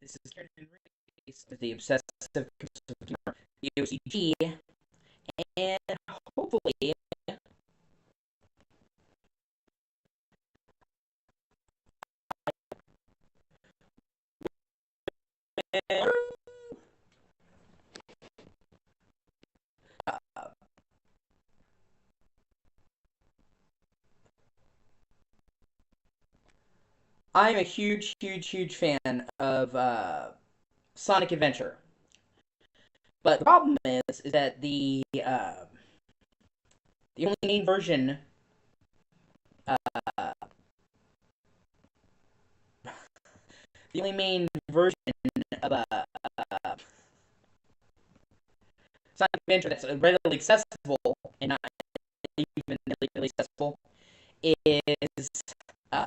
This is Karen Reese with the Obsessive Compulsive Humor, the O.C.G, and hopefully, uh, I'm a huge fan of Sonic Adventure. But the problem is that the only main version, uh, the only main version of Sonic Adventure that's readily accessible and not even really accessible is uh,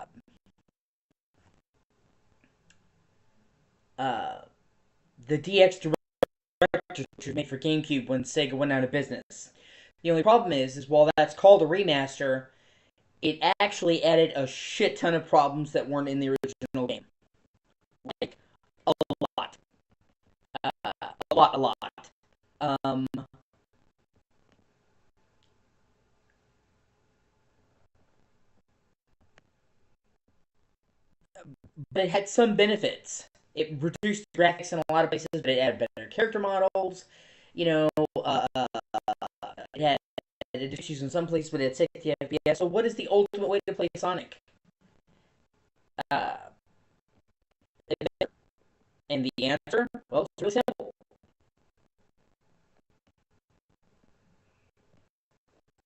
uh, the DX Director, which was made for GameCube when Sega went out of business. The only problem is while that's called a remaster, it actually added a shit ton of problems that weren't in the original game. Like a lot, a lot. Um, but it had some benefits. It reduced graphics in a lot of places, but it had better character models. You know, it had issues in some places, but it had 60 FPS. So, what is the ultimate way to play Sonic? Uh, and the answer, well, it's really simple.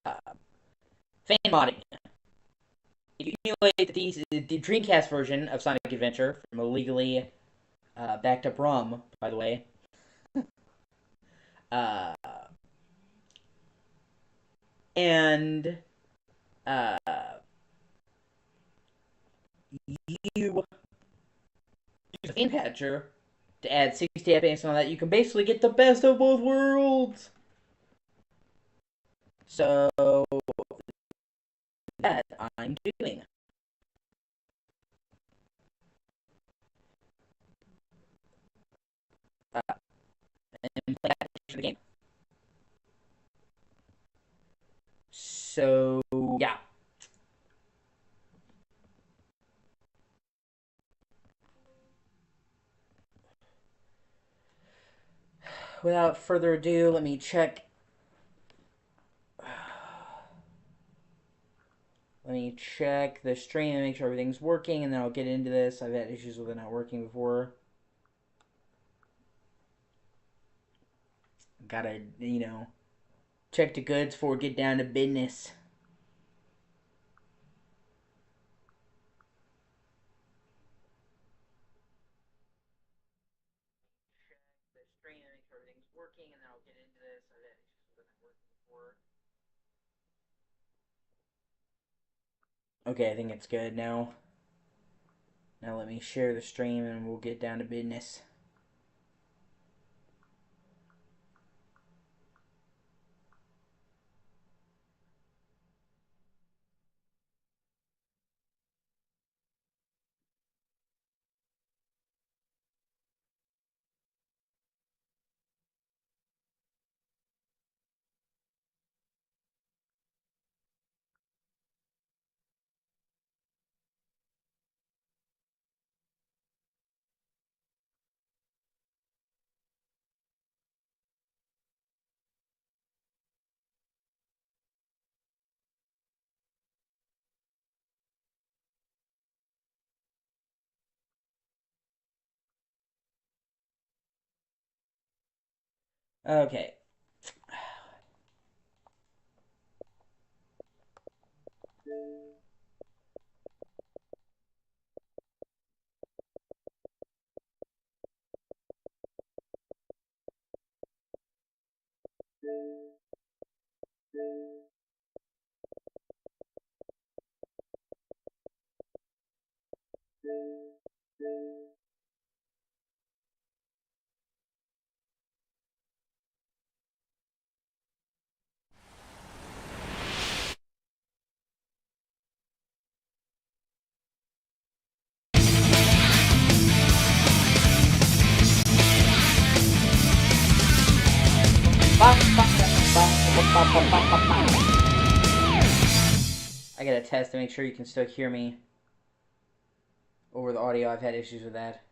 Uh, Fan modding. You emulate the Dreamcast version of Sonic Adventure from illegally backed up ROM, by the way. Uh, and uh, you use a fan patcher to add 60 FPS and all that. You can basically get the best of both worlds. So that I'm doing. Uh, and play that for the game. So yeah. Without further ado, let me check. Let me check the stream and make sure everything's working, and then I'll get into this. I've had issues with it not working before. Gotta, check the goods before we get down to business. Check the stream and make sure everything's working, and then I'll get into this. I've had issues with it not working before. Okay, I think it's good now. Now let me share the stream and we'll get down to business. Okay. gotta test to make sure you can still hear me over the audio. I've had issues with that.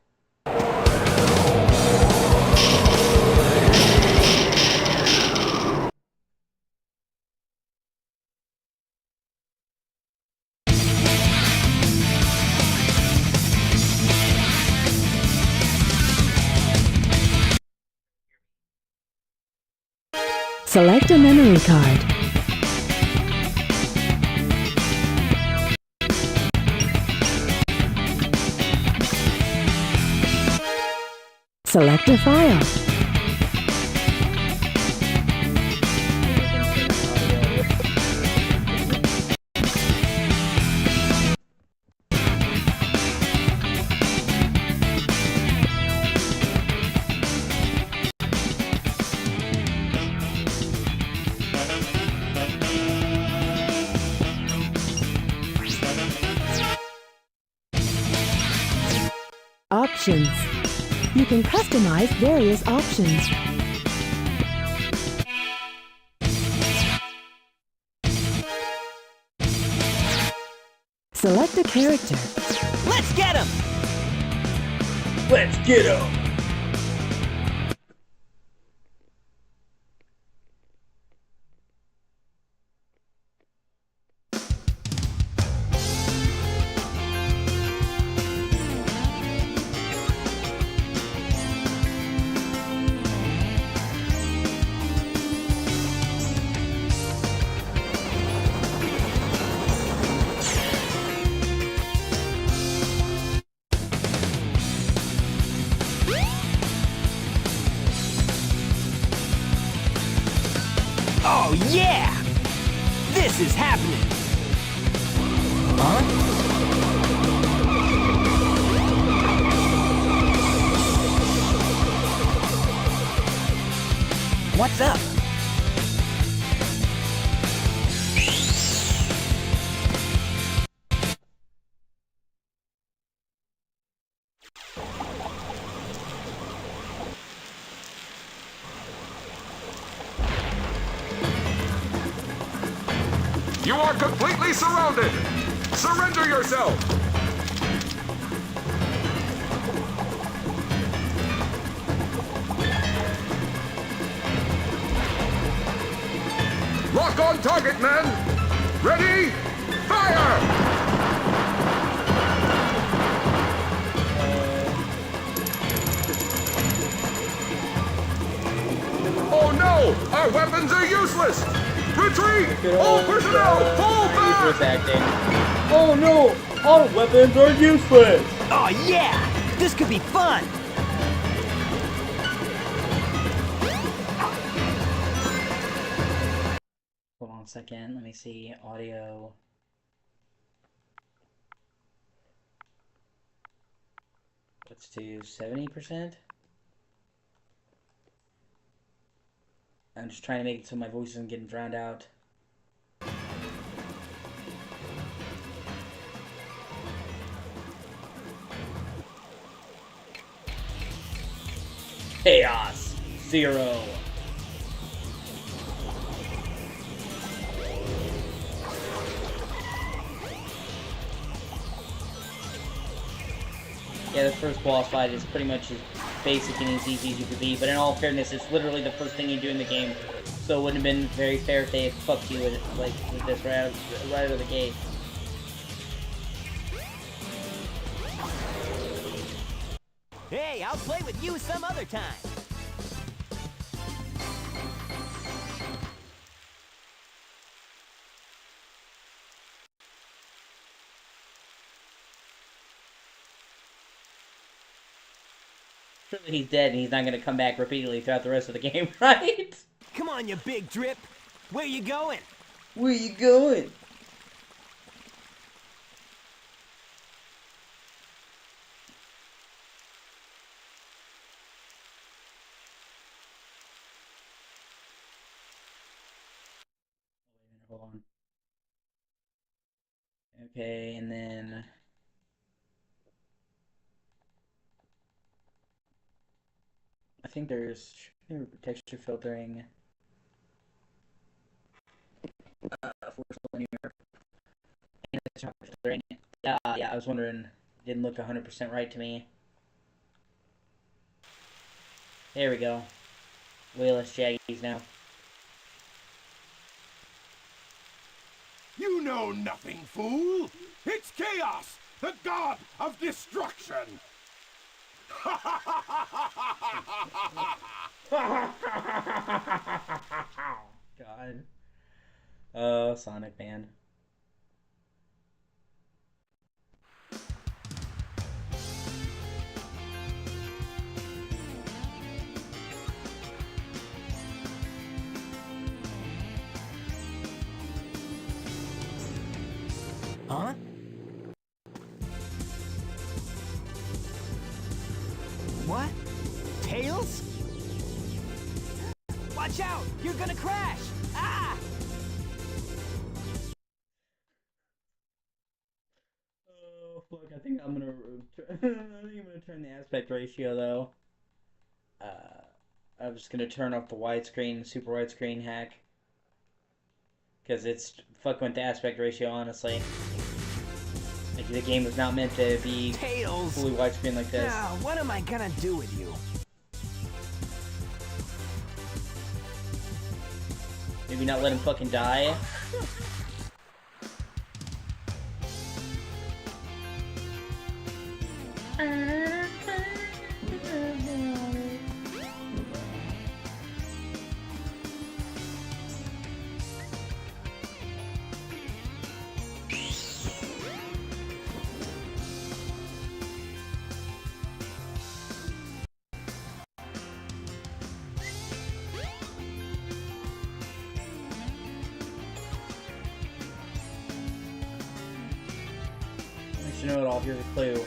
Select a memory card. Select a file. Options. You can customize various options. Select a character. Let's get him! Let's get him! Oh yeah! This is happening! Huh? What's up? You are completely surrounded! Surrender yourself! Lock on target, men! Ready? Fire! Oh no! Our weapons are useless! Retreat! All personnel, fall back! Acting. Oh no! Our weapons are useless! Oh yeah! This could be fun! Hold on a second, let me see. Audio. Let's do 70%. I'm just trying to make it so my voice isn't getting drowned out. Chaos 0. Yeah, this first boss fight is pretty much as basic and as easy as you could be, but in all fairness, it's literally the first thing you do in the game, so it wouldn't have been very fair if they had fucked you with it, like, with this right out of the gate. Hey, I'll play with you some other time! Surely he's dead and he's not going to come back repeatedly throughout the rest of the game, right? Come on, you big drip! Where you going? Where you going? Hold on. Okay, and then... I think there's texture filtering. Force linear. Yeah, I was wondering. Didn't look 100% right to me. There we go. Way less Shaggies now. You know nothing, fool! It's Chaos, the god of destruction! God. Oh, Sonic Man. Huh? What? Tails? Watch out! You're gonna crash! Ah! Oh fuck! I think I'm gonna. I think I'm gonna turn the aspect ratio though. I'm just gonna turn off the widescreen, super widescreen hack, because it's fucking with the aspect ratio. Honestly, like the game was not meant to be Tails! fully widescreen like this. Now, what am I gonna do with you? Maybe not let him fucking die. You know it all. Here's a clue.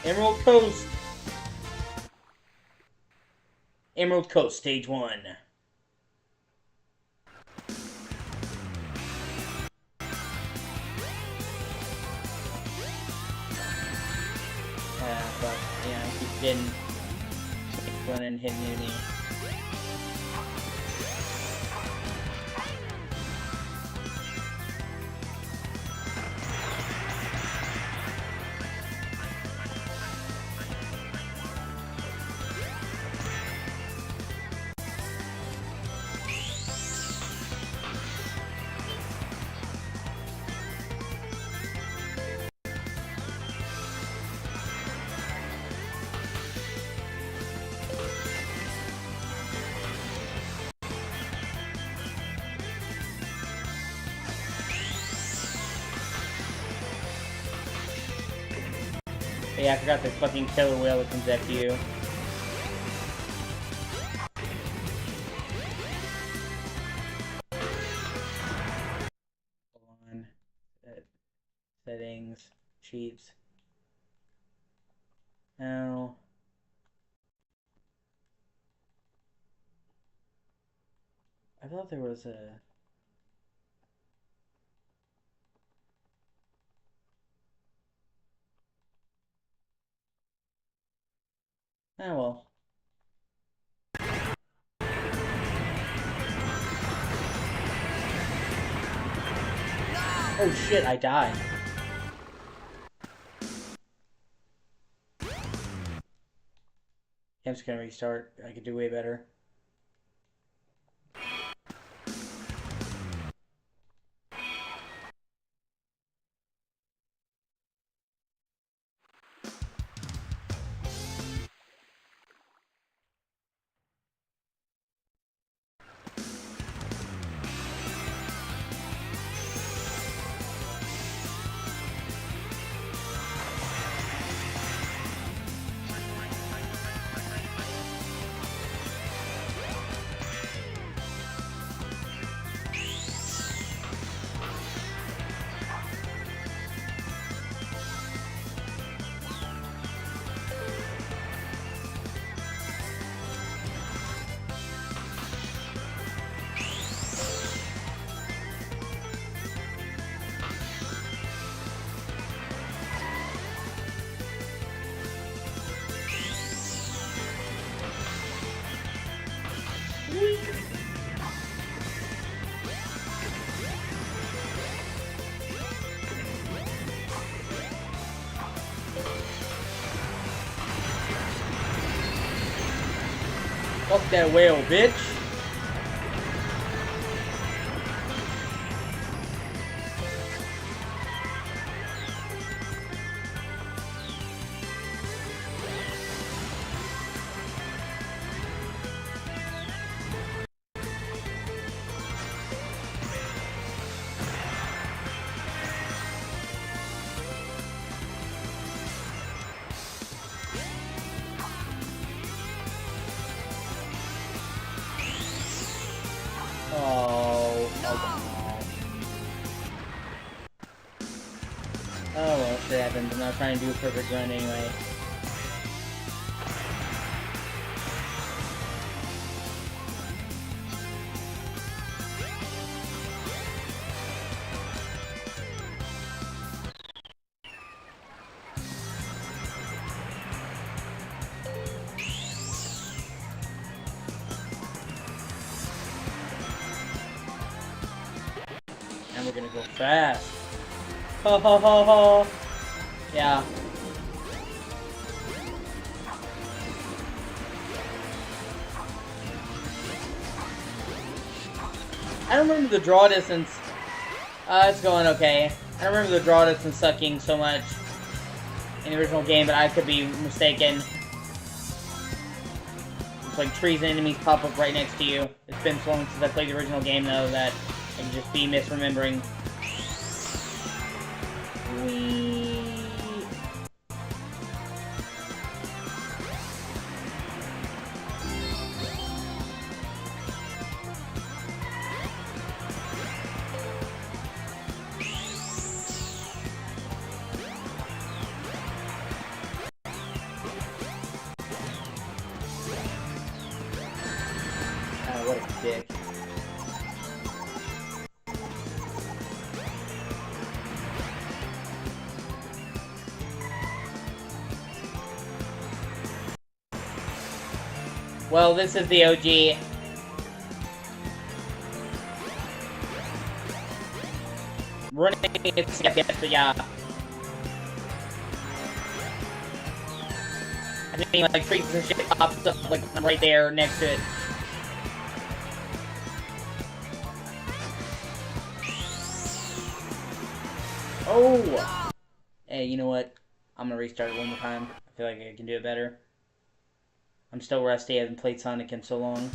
Emerald Coast. Emerald Coast, Stage 1. But yeah, I keep getting running and hitting me. Yeah, I forgot the fucking killer whale that comes after you. Hold on. Settings. Cheats. No. I thought there was a... Oh well. Oh shit, I died. I'm just gonna restart. I could do way better. Fuck that whale, bitch. Oh, well, shit happens. I'm not trying to do a perfect run anyway. And we're gonna go fast. Ho ho ho ho. Yeah. I don't remember the draw distance. It's going okay. I don't remember the draw distance sucking so much in the original game, but I could be mistaken. It's like trees and enemies pop up right next to you. It's been so long since I played the original game, though, that I can just be misremembering. Whee! Oh, what a dick. Well, this is the O.G. Running it's but yeah. I mean, like, trees and shit pops up, like, right there next to it. Oh! Hey, you know what? I'm gonna restart it one more time. I feel like I can do it better. I'm still rusty, I haven't played Sonic in so long.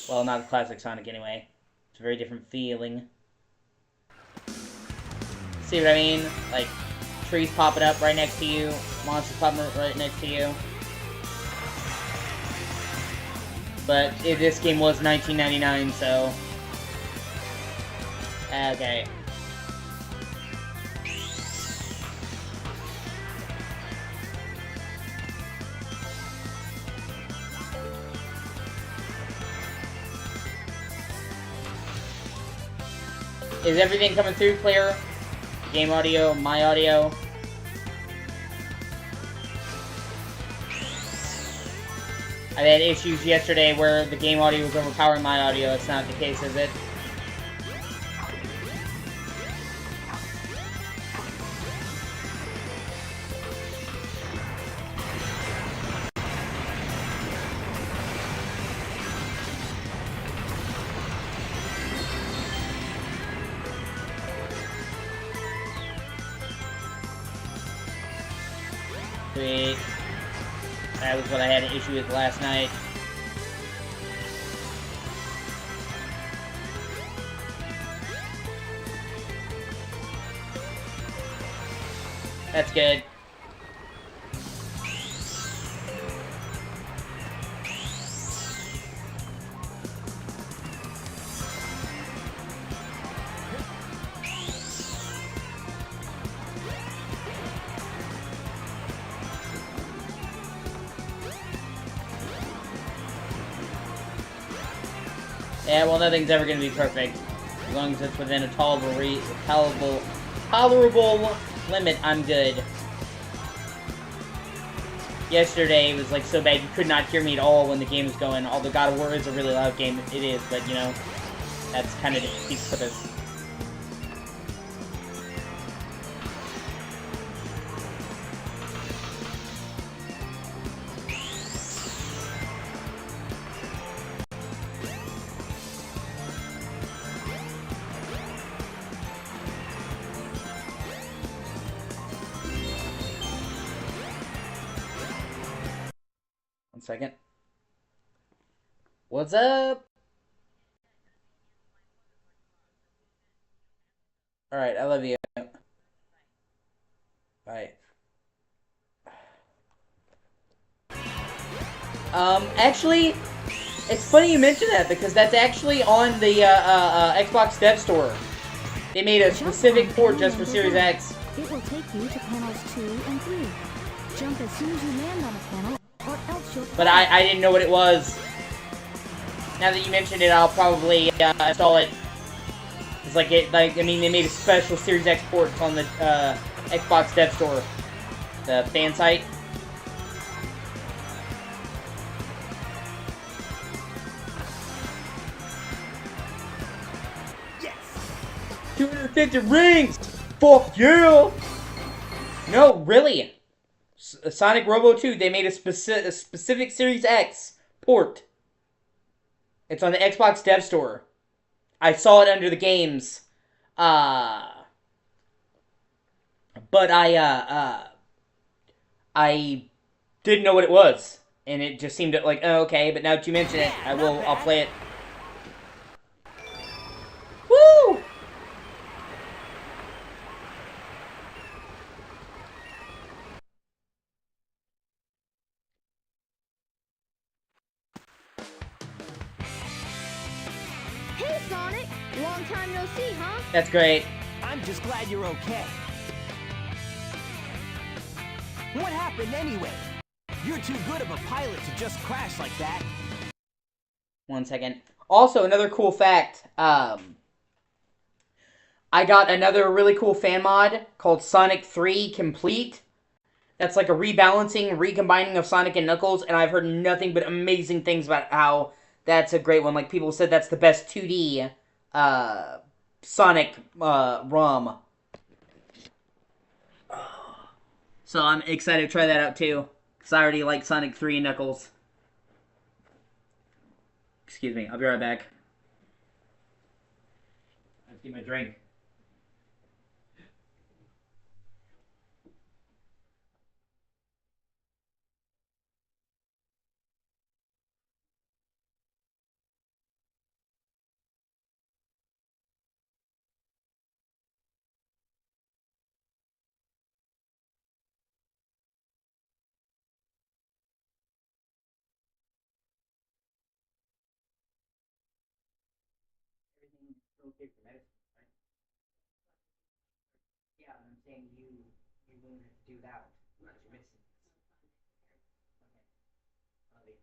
Well, not the classic Sonic anyway. It's a very different feeling. See what I mean? Like, trees popping up right next to you, monsters popping up right next to you. But this game was 1999, so... Okay. Is everything coming through clear? Game audio, my audio. I had issues yesterday where the game audio was overpowering my audio. That's not the case, is it? Sweet. That was what I had an issue with last night. That's good. Yeah, well, nothing's ever going to be perfect. As long as it's within a tolerable limit, I'm good. yesterday was like so bad you could not hear me at all when the game was going. Although God of War is a really loud game, it is, but you know, that's kind of defeats the purpose. 1 second. What's up? Alright, I love you. Bye. Actually, it's funny you mention that because that's actually on the Xbox Dev Store. They made a specific port just for Series X. It will take you to panels 2 and 3. Jump as soon as you land on a panel, or else you'll... But I didn't know what it was. Now that you mentioned it, I'll probably install it. It's like I mean, they made a special Series X port on the Xbox Dev Store, the fan site. Yes! 250 rings! Fuck yeah! No, really. Sonic Robo 2, they made a specific Series X port. It's on the Xbox Dev Store. I saw it under the games. But I didn't know what it was. And it just seemed like, oh, okay, but now that you mention it, I'll play it. Woo! Hey, Sonic! Long time no see, huh? That's great. I'm just glad you're okay. What happened anyway? You're too good of a pilot to just crash like that. 1 second. Also, another cool fact. I got another really cool fan mod called Sonic 3 Complete. That's like a rebalancing, recombining of Sonic and Knuckles, and I've heard nothing but amazing things about how that's a great one. Like, people said that's the best 2D Sonic ROM. So I'm excited to try that out too, because I already like Sonic 3 and Knuckles. Excuse me, I'll be right back. I have to get my drink. Everything okay for medicine, right? Yeah, I'm saying you won't have to do that with your medicine. Okay. I'll leave.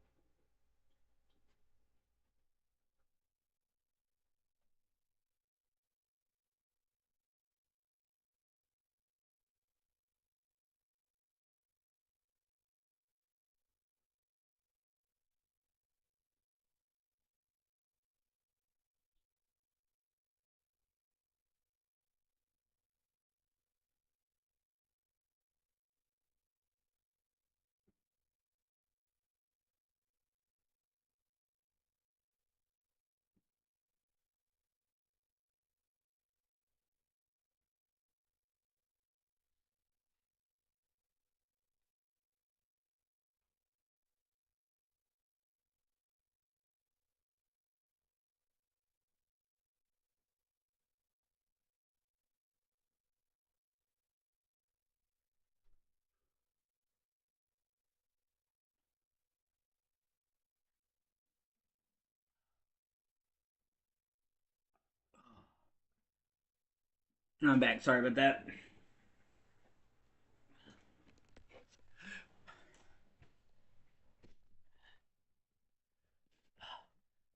I'm back. Sorry about that.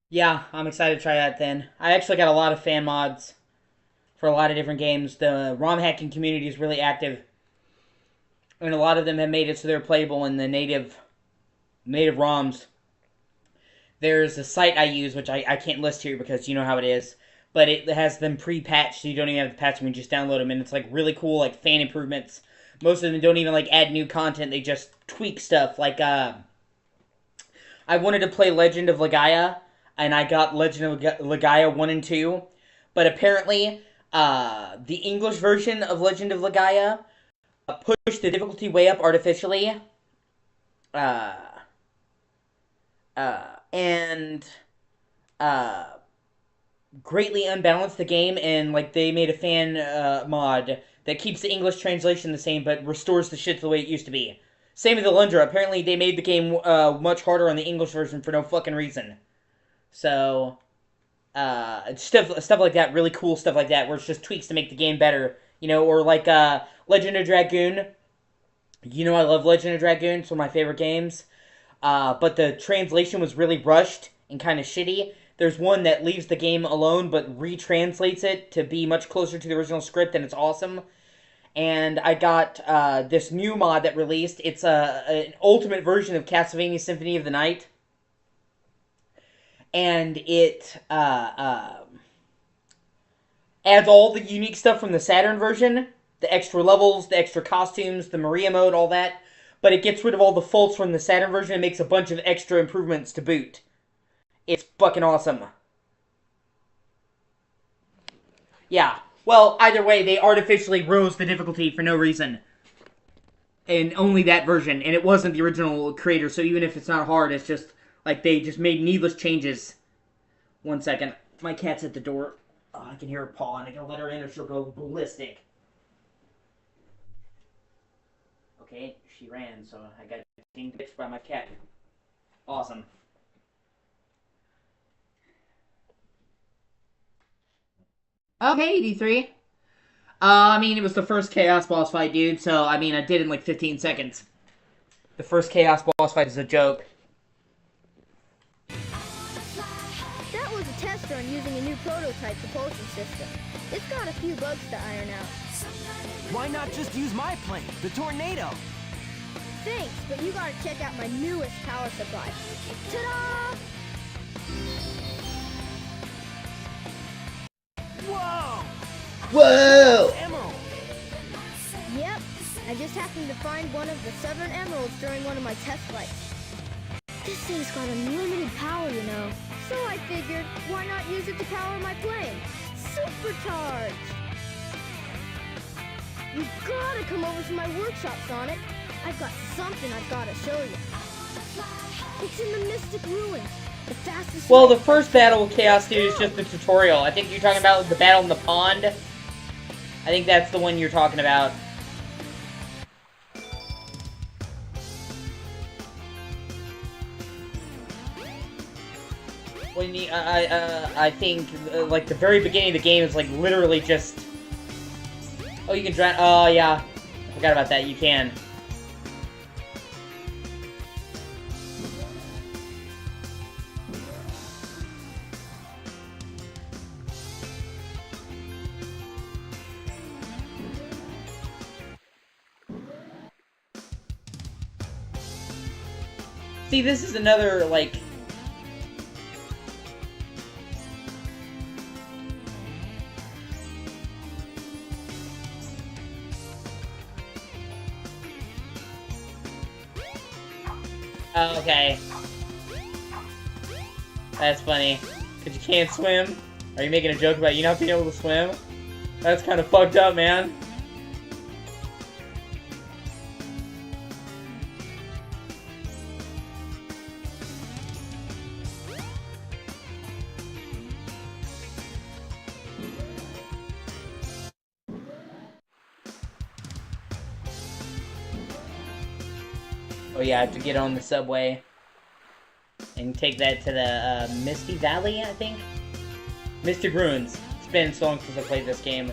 Yeah, I'm excited to try that then. I actually got a lot of fan mods for a lot of different games. The ROM hacking community is really active. and a lot of them have made it so they're playable in the native ROMs. There's a site I use, which I can't list here because you know how it is, but it has them pre-patched, so you don't even have to patch them, you just download them, and it's like really cool, like fan improvements. Most of them don't even like add new content, they just tweak stuff. Like, I wanted to play Legend of Legaia, and I got Legend of Legaia 1 and 2, but apparently, the English version of Legend of Legaia pushed the difficulty way up artificially, and greatly unbalanced the game, and like they made a fan mod that keeps the English translation the same but restores the shit to the way it used to be. Same with Alundra. Apparently they made the game much harder on the English version for no fucking reason. So stuff like that, really cool stuff like that, where it's just tweaks to make the game better, you know, or like Legend of Dragoon. You know I love Legend of Dragoon, it's one of my favorite games. But the translation was really rushed and kind of shitty. There's one that leaves the game alone but retranslates it to be much closer to the original script, and it's awesome. And I got this new mod that released. It's an ultimate version of Castlevania Symphony of the Night. And it adds all the unique stuff from the Saturn version. The extra levels, the extra costumes, the Maria mode, all that. But it gets rid of all the faults from the Saturn version and makes a bunch of extra improvements to boot. It's fucking awesome. Yeah. Well, either way, they artificially rose the difficulty for no reason. And only that version. And it wasn't the original creator, so even if it's not hard, it's just like they just made needless changes. 1 second. My cat's at the door. Oh, I can hear her paw, and I can let her in or she'll go ballistic. Okay, she ran, so I got dinged by my cat. Awesome. Okay, 83. I mean, it was the first Chaos boss fight, dude, so, I mean, I did it in like 15 seconds. The first Chaos boss fight is a joke. That was a test run using a new prototype propulsion system. It's got a few bugs to iron out. Why not just use my plane, the Tornado? Thanks, but you gotta check out my newest power supply. Ta-da! Whoa! Whoa! Emerald! Yep, I just happened to find one of the Southern Emeralds during one of my test flights. This thing's got unlimited power, you know. So I figured, why not use it to power my plane? Supercharged! You've gotta come over to my workshop, Sonic. I've got something I've gotta show you. It's in the Mystic Ruins. The fastest. Well, the first battle with Chaos Dude is just the tutorial. I think you're talking about the battle in the pond. I think that's the one you're talking about. When you, I think, like, the very beginning of the game is, like, literally just... Oh, you can drown... Oh, yeah. I forgot about that. You can. See, this is another, like... Oh, okay. That's funny. Because you can't swim? Are you making a joke about you not being able to swim? That's kind of fucked up, man. Oh yeah, I have to get on the subway and take that to the Misty Valley, I think? Mystic Ruins. It's been so long since I played this game.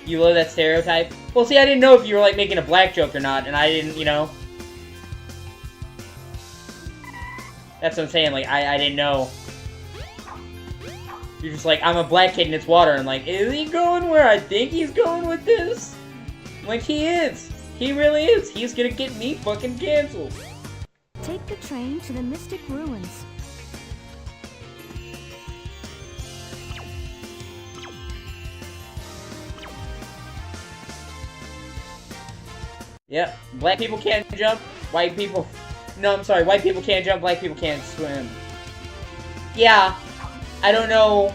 You love that stereotype? Well, see, I didn't know if you were, like, making a black joke or not, and I didn't, you know. That's what I'm saying, like, I didn't know. You're just like, I'm a black kid and it's water. And like, is he going where I think he's going with this? Like, he is. He really is. He's gonna get me fucking canceled. Take the train to the Mystic Ruins. Yep, black people can't jump, white people... No, I'm sorry, white people can't jump, black people can't swim. Yeah, I don't know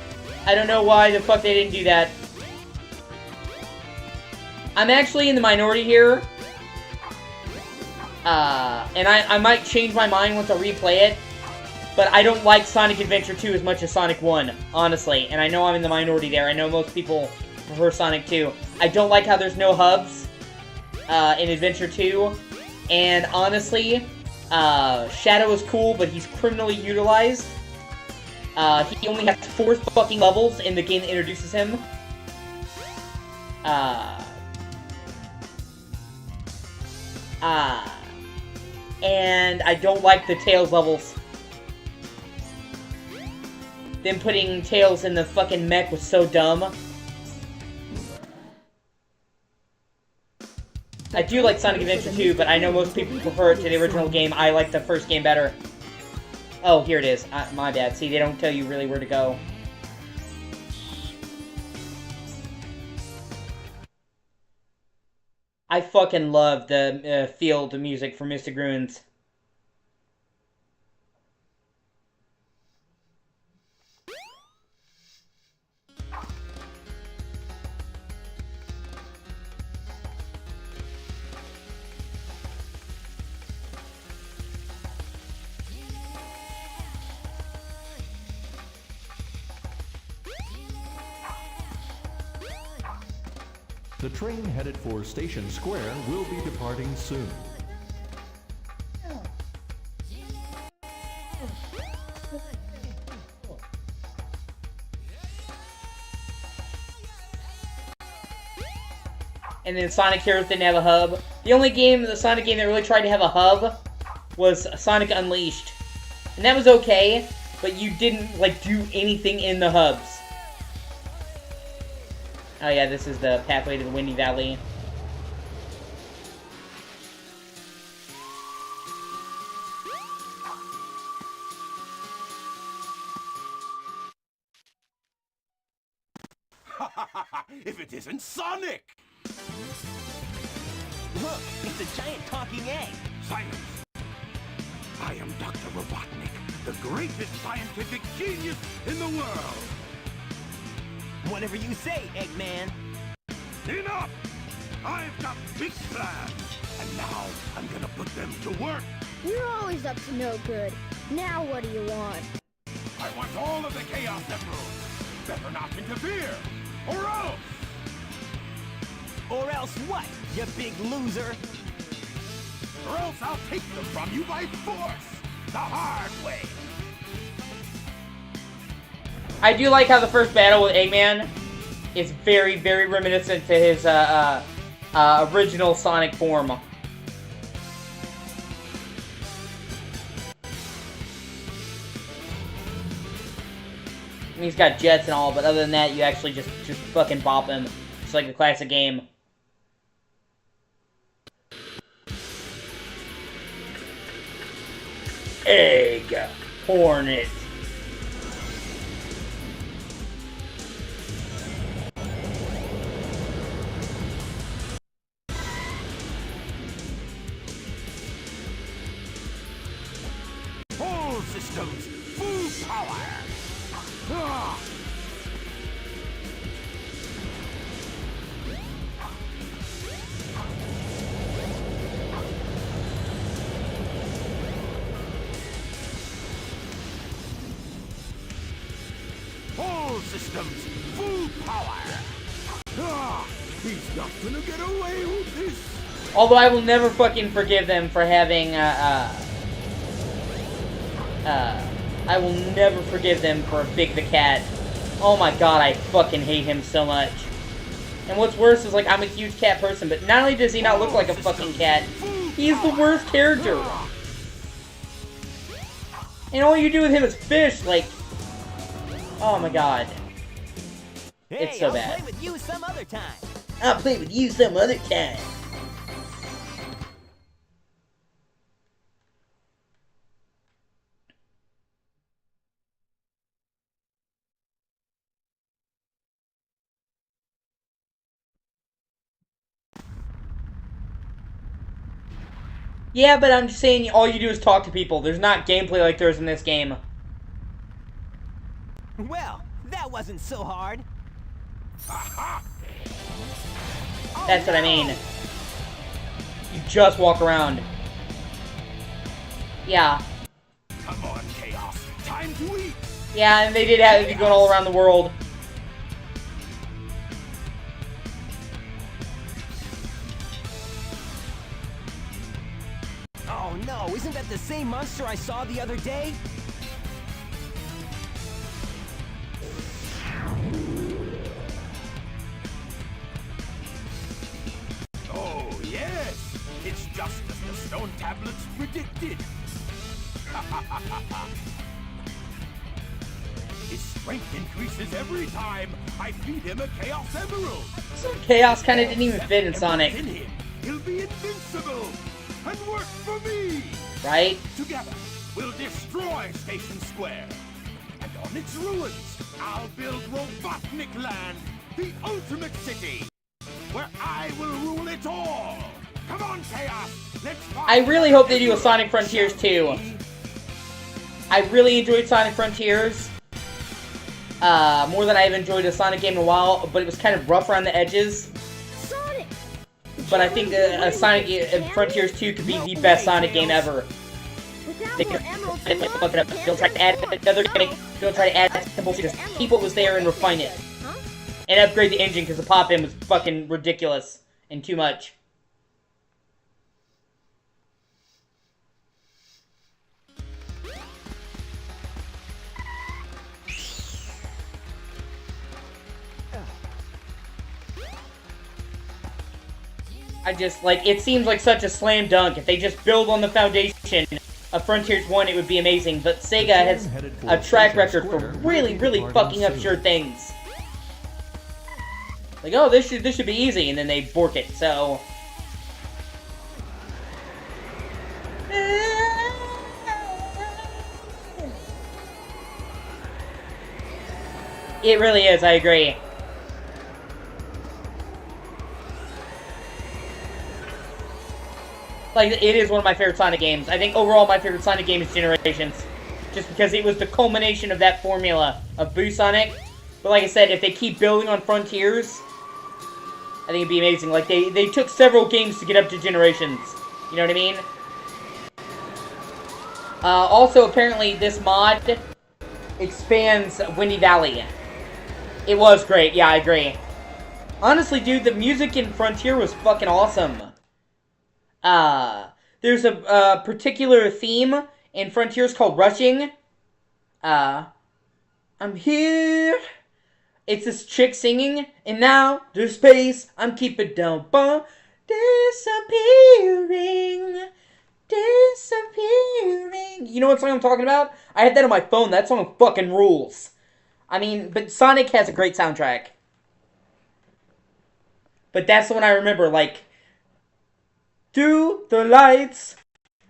why the fuck they didn't do that. I'm actually in the minority here. And I might change my mind once I replay it. But I don't like Sonic Adventure 2 as much as Sonic 1, honestly. And I know I'm in the minority there. I know most people prefer Sonic 2. I don't like how there's no hubs in Adventure 2. And honestly, Shadow is cool, but he's criminally utilized. He only has 4 fucking levels in the game that introduces him. And I don't like the Tails levels. Them putting Tails in the fucking mech was so dumb. I do like Sonic Adventure 2, but I know most people prefer it to the original game. I like the first game better. Oh, here it is. My bad. See, they don't tell you really where to go. I fucking love the field music for Mystic Ruins. The train headed for Station Square will be departing soon. And then Sonic Heroes didn't have a hub. The only game, the Sonic game that really tried to have a hub was Sonic Unleashed. And that was okay, but you didn't, like, do anything in the hubs. Oh yeah, this is the pathway to the Windy Valley. If it isn't Sonic! Look, it's a giant talking egg. Silence! I am Dr. Robotnik, the greatest scientific genius in the world! Whatever you say, Eggman. Enough! I've got big plans, and now I'm gonna put them to work. You're always up to no good. Now what do you want? I want all of the Chaos Emeralds. Better not interfere, or else! Or else what, you big loser? Or else I'll take them from you by force, the hard way. I do like how the first battle with Eggman is very, very reminiscent to his original Sonic form. I mean, he's got jets and all, but other than that, you actually just fucking bop him. It's like a classic game. Egg Hornet. All systems, full power! Ah! All systems, full power! Ah! He's not gonna get away with this! Although I will never fucking forgive them for having, I will never forgive them for Big the Cat. Oh my god, I fucking hate him so much. And what's worse is, like, I'm a huge cat person, but not only does he not look like a fucking cat, he's the worst character. And all you do with him is fish, like... Oh my god. Hey, It's so I'll bad. play with you some other time. I'll play with you some other time. Yeah, but I'm just saying all you do is talk to people. There's not gameplay like there is in this game. Well, that wasn't so hard. That's what I mean. You just walk around. Yeah. Come on, Chaos. Time to eat. Yeah, and they did have it going all around the world. Oh no, isn't that the same monster I saw the other day? Oh, yes. It's just as the stone tablets predicted. His strength increases every time I feed him a Chaos Emerald. Chaos kind of didn't even fit in Sonic, In him, he'll be invincible and work for me. right? Together, we'll destroy Station Square. And on its ruins, I'll build Robotnik Land, the ultimate city, where I will rule it all. Come on, Chaos. Let's find I really hope they do a Sonic Frontiers too. I really enjoyed Sonic Frontiers. More than I've enjoyed a Sonic game in a while, but it was kind of rough around the edges. Sonic! But I think a Sonic Frontiers 2 could be the best Sonic game ever. Without They more could emeralds, look it up. They'll try to add another gimmick. They'll try to add symbols. Just keep what was there and refine it. Huh? And upgrade the engine because the pop-in was fucking ridiculous and too much. I just, like, it seems like such a slam dunk. If they just build on the foundation of Frontiers 1, it would be amazing. But Sega has a track record for really, really fucking up sure things. Like, oh, this should be easy, and then they bork it, so... It really is, I agree. Like, it is one of my favorite Sonic games. I think overall my favorite Sonic game is Generations. Just because it was the culmination of that formula of Boo Sonic. But like I said, if they keep building on Frontiers, I think it'd be amazing. Like, they took several games to get up to Generations. You know what I mean? Also, apparently, this mod expands Windy Valley. It was great. Yeah, I agree. Honestly, dude, the music in Frontier was fucking awesome. There's a particular theme in Frontiers called Rushing. I'm here. It's this chick singing, and now there's space. I'm keeping down, disappearing. You know what song I'm talking about? I had that on my phone. That song fucking rules. I mean, but Sonic has a great soundtrack. But that's the one I remember, like... Do the lights.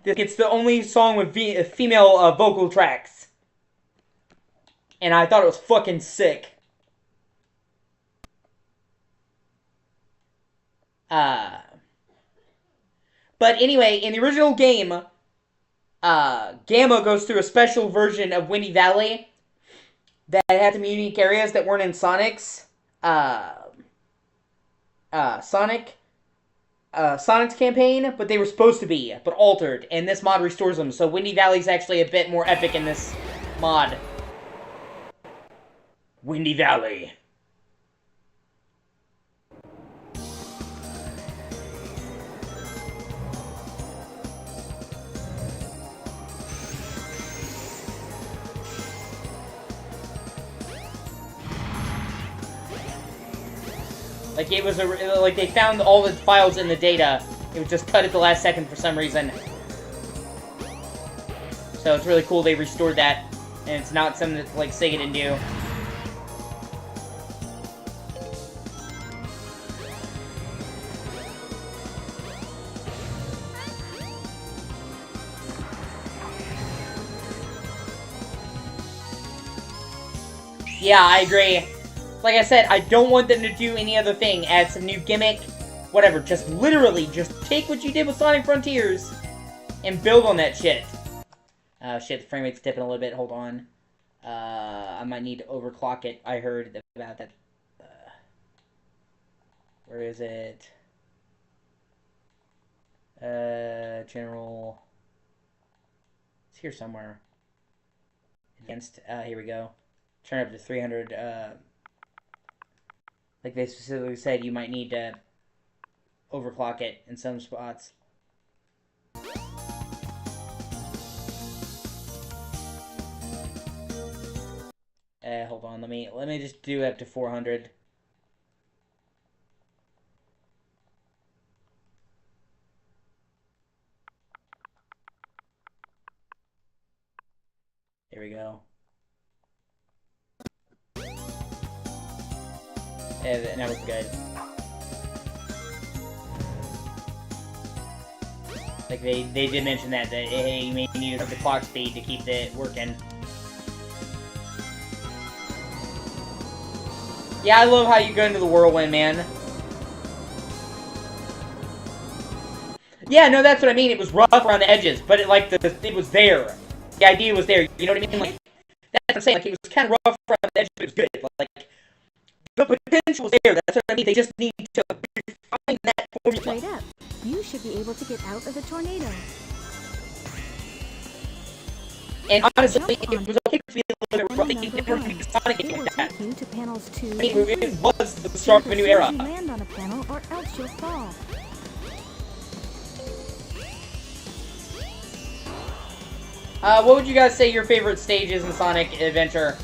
It's the only song with female vocal tracks. And I thought it was fucking sick. But anyway, in the original game, Gamma goes through a special version of Windy Valley that had some unique areas that weren't in Sonic's. Sonic's campaign, but they were supposed to be, but altered, and this mod restores them, so Windy Valley's actually a bit more epic in this mod. Windy Valley. Like, it was like, they found all the files in the data. It was just cut at the last second for some reason. So it's really cool they restored that. And it's not something that, like, Sega didn't do. Yeah, I agree. Like I said, I don't want them to do any other thing. Add some new gimmick, whatever. Just literally, just take what you did with Sonic Frontiers and build on that shit. Shit, the frame rate's dipping a little bit. Hold on. I might need to overclock it. I heard about that. Where is it? General. It's here somewhere. Advanced. Here we go. Turn up to 300. Like they specifically said, you might need to overclock it in some spots. Hold on. Let me just do up to 400. Here we go. Now we're good. Like they did mention that hey, you may need the clock speed to keep it working. Yeah, I love how you go into the whirlwind, man. Yeah, no, that's what I mean. It was rough around the edges, but it was there. The idea was there. You know what I mean? Like that's what I'm saying. Like it was kind of rough around the edges, but it was good. Like the potential was there. That's what I mean. They just need to refine that formula. Straight up. You should be able to get out of the tornado. And honestly, it was okay to be a little bit rough. They didn't make a Sonic game like that. Take you to panels 2 I mean, it was the start of a new era. You land on a panel, or else you'll fall. What would you guys say your favorite stage is in Sonic Adventure?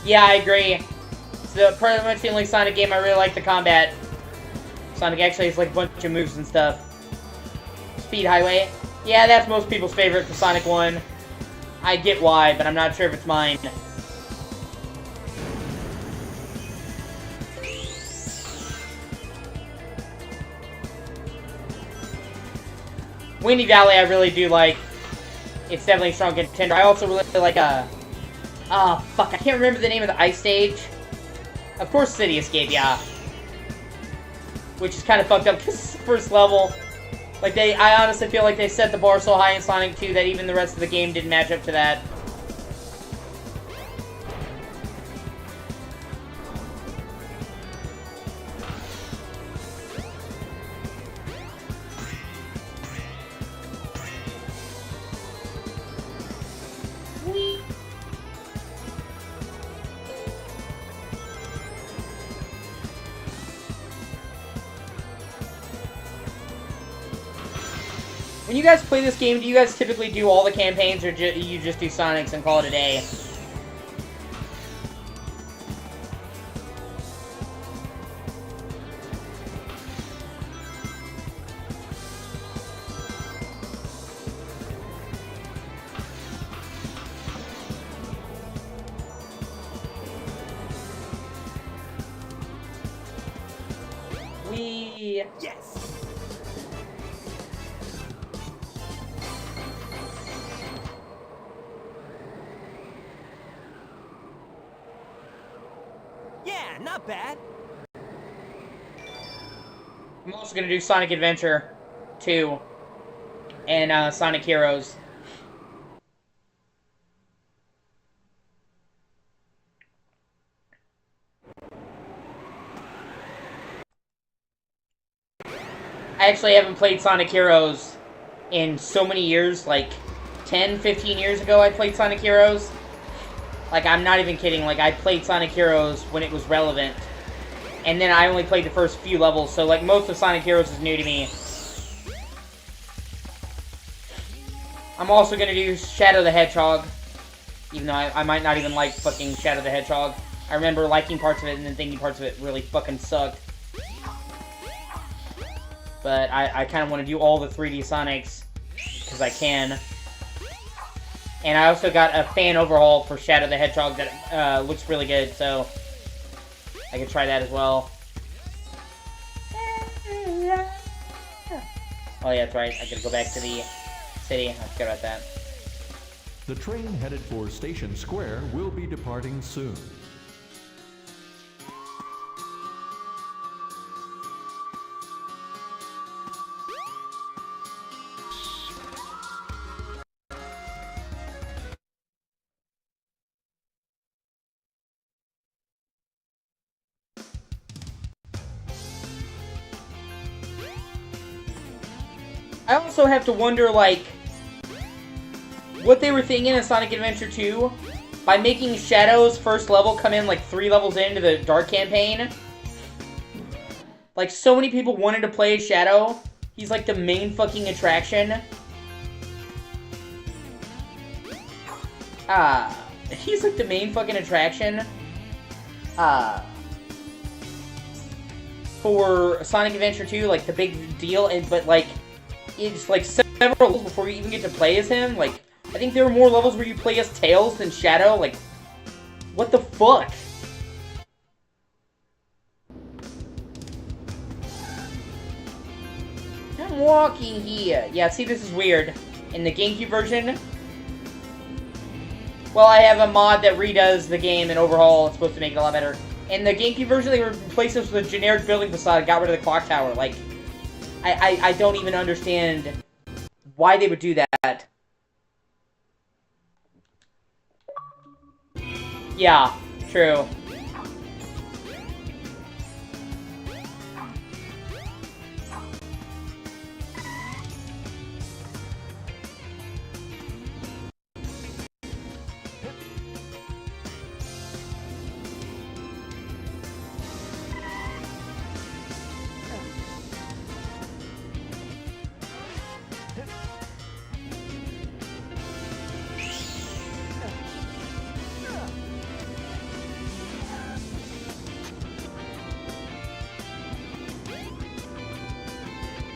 Yeah, I agree. It's pretty much the only Sonic game I really like the combat. Sonic actually has like a bunch of moves and stuff. Speed Highway. Yeah, that's most people's favorite for Sonic 1. I get why, but I'm not sure if it's mine. Windy Valley I really do like. It's definitely a strong contender. I also really like oh, fuck, I can't remember the name of the ice stage. Of course, City Escape, yeah. Which is kind of fucked up, because it's the first level. Like, I honestly feel like they set the bar so high in Sonic 2 that even the rest of the game didn't match up to that. When you guys play this game, do you guys typically do all the campaigns, or you just do Sonics and call it a day? Yes! Yeah, not bad. I'm also going to do Sonic Adventure 2 and Sonic Heroes. I actually haven't played Sonic Heroes in so many years, like 10, 15 years ago I played Sonic Heroes. Like, I'm not even kidding, like, I played Sonic Heroes when it was relevant. And then I only played the first few levels, so, like, most of Sonic Heroes is new to me. I'm also gonna do Shadow the Hedgehog. Even though I might not even like fucking Shadow the Hedgehog. I remember liking parts of it and then thinking parts of it really fucking sucked. But I kind of want to do all the 3D Sonics because I can. And I also got a fan overhaul for Shadow the Hedgehog that looks really good, so I can try that as well. Oh yeah, that's right. I gotta go back to the city. I forgot about that. The train headed for Station Square will be departing soon. I also have to wonder, like, what they were thinking in Sonic Adventure 2 by making Shadow's first level come in, like, 3 levels into the Dark campaign. Like, so many people wanted to play Shadow. He's, like, the main fucking attraction. He's, like, the main fucking attraction. For Sonic Adventure 2, like, the big deal, but, like, it's like several levels before you even get to play as him. Like, I think there were more levels where you play as Tails than Shadow. Like, what the fuck? I'm walking here. Yeah, see, this is weird. In the GameCube version, well, I have a mod that redoes the game and overhaul. It's supposed to make it a lot better. In the GameCube version, they replaced this with a generic building facade and got rid of the clock tower. Like, I don't even understand why they would do that. Yeah, true.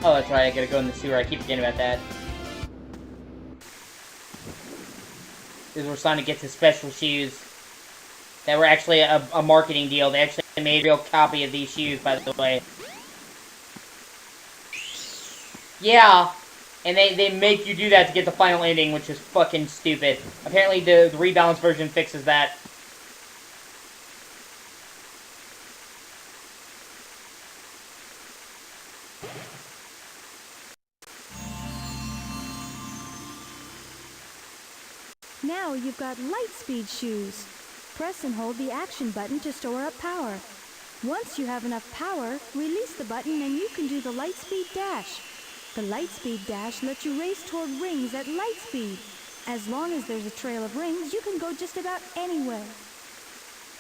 Oh, that's right, I gotta go in the sewer. I keep forgetting about that. This is where Sonic gets his special shoes. That were actually a marketing deal. They actually made a real copy of these shoes, by the way. Yeah, and they make you do that to get the final ending, which is fucking stupid. Apparently the rebalanced version fixes that. Now you've got Lightspeed shoes. Press and hold the action button to store up power. Once you have enough power, release the button and you can do the Lightspeed Dash. The Lightspeed Dash lets you race toward rings at light speed. As long as there's a trail of rings, you can go just about anywhere.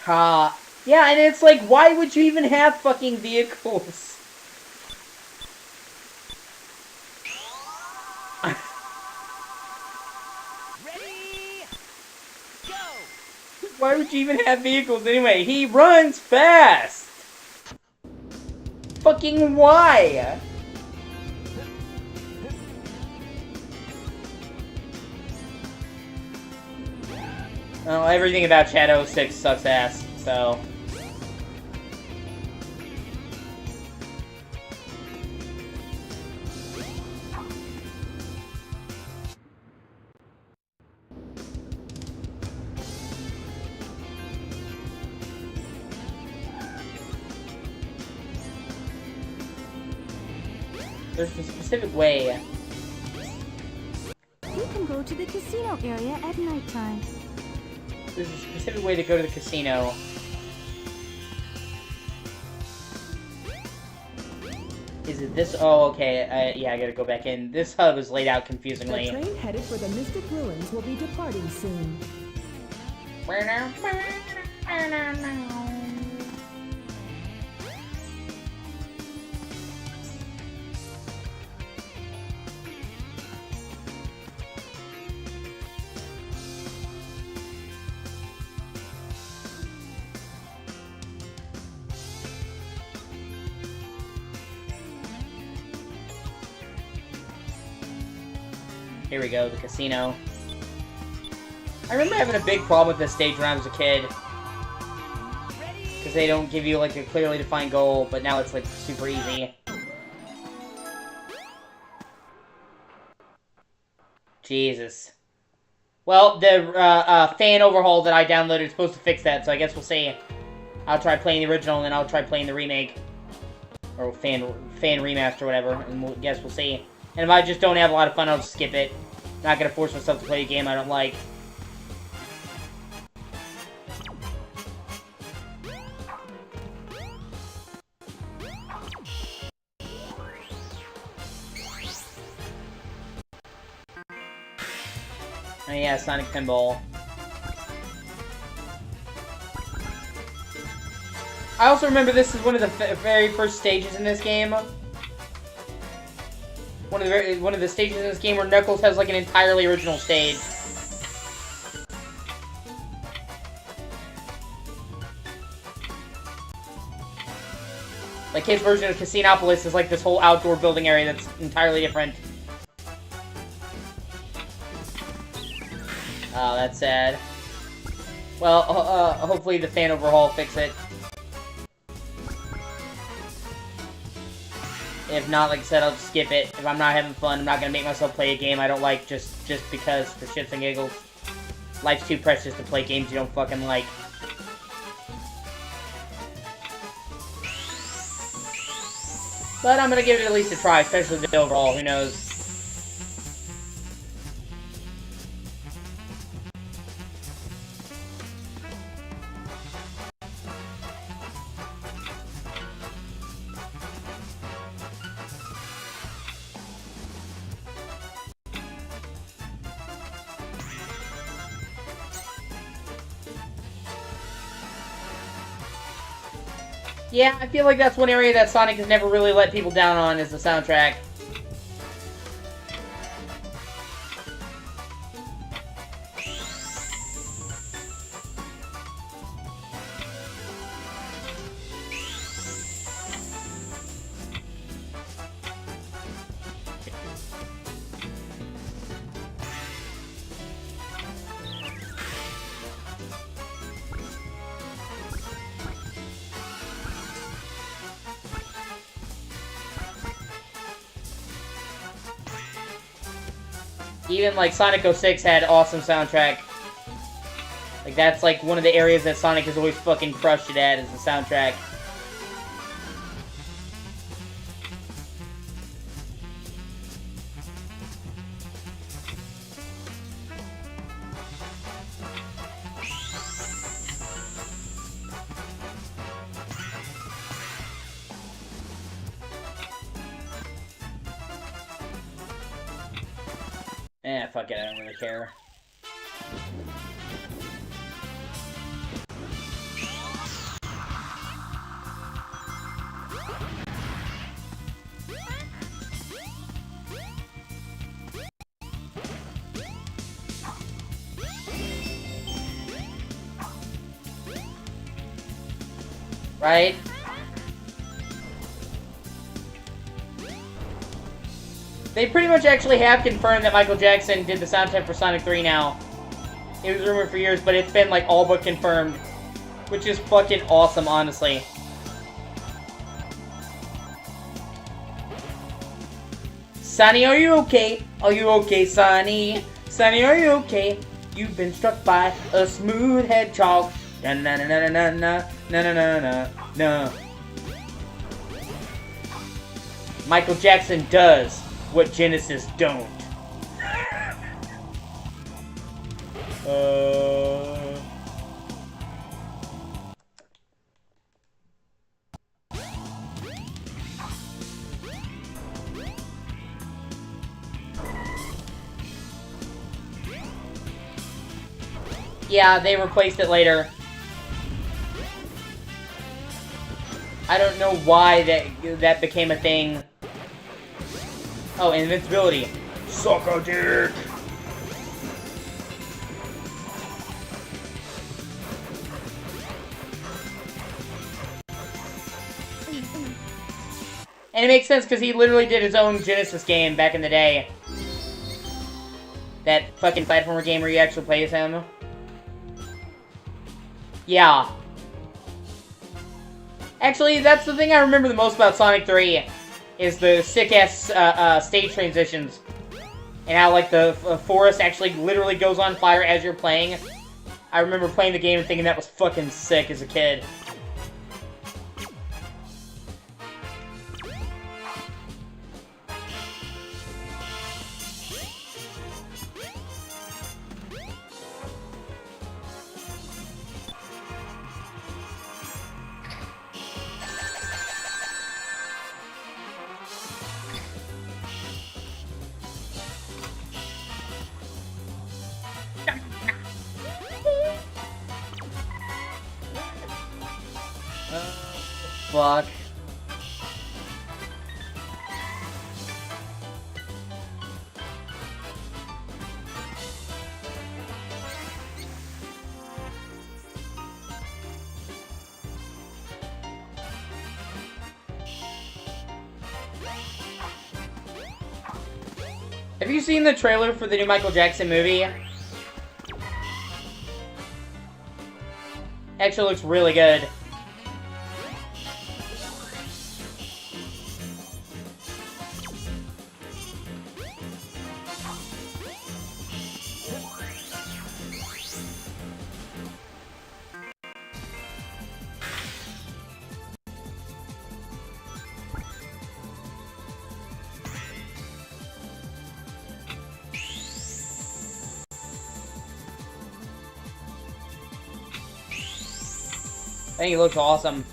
Yeah, and it's like, why would you even have fucking vehicles? Why would you even have vehicles anyway? He runs fast! Fucking why? Oh, everything about Shadow 6 sucks ass, so... There's a specific way. You can go to the casino area at nighttime. There's a specific way to go to the casino. Is it this? Oh, okay. Yeah, I gotta go back in. This hub is laid out confusingly. The train headed for the Mystic Ruins will be departing soon. Here we go, the casino. I remember having a big problem with this stage when I was a kid. Because they don't give you, like, a clearly defined goal, but now it's, like, super easy. Jesus. Well, the fan overhaul that I downloaded is supposed to fix that, so I guess we'll see. I'll try playing the original, and then I'll try playing the remake. Or fan remaster, or whatever, and guess we'll see. And if I just don't have a lot of fun, I'll just skip it. Not gonna force myself to play a game I don't like. Oh yeah, Sonic Pinball. I also remember this is one of the very first stages in this game. One of the stages in this game where Knuckles has like an entirely original stage. Like his version of Casinopolis is like this whole outdoor building area that's entirely different. Oh, that's sad. Well, hopefully the fan overhaul will fix it. If not, like I said, I'll just skip it. If I'm not having fun, I'm not gonna make myself play a game I don't like just because, for shits and giggles. Life's too precious to play games you don't fucking like. But I'm gonna give it at least a try, especially the overall, who knows. Yeah, I feel like that's one area that Sonic has never really let people down on, is the soundtrack. Even, like, Sonic 06 had awesome soundtrack. Like, that's, like, one of the areas that Sonic has always fucking crushed it at, is the soundtrack. Eh, fuck it, I don't really care. Right? They pretty much actually have confirmed that Michael Jackson did the soundtrack for Sonic 3 now. It was rumored for years, but it's been, like, all but confirmed. Which is fucking awesome, honestly. Sonny, are you okay? Are you okay, Sonny? Sonny, are you okay? You've been struck by a smooth hedgehog. Na na na na na na na na na na. Michael Jackson does what Genesis don't. Yeah, they replaced it later. I don't know why that became a thing. Oh, invincibility. Suck a dick! And it makes sense because he literally did his own Genesis game back in the day. That fucking platformer game where you actually play as him. Yeah. Actually, that's the thing I remember the most about Sonic 3, is the sick-ass stage transitions. And how, like, the forest actually literally goes on fire as you're playing. I remember playing the game and thinking that was fucking sick as a kid. Fuck. Have you seen the trailer for the new Michael Jackson movie? Actually looks really good. I think he looks awesome.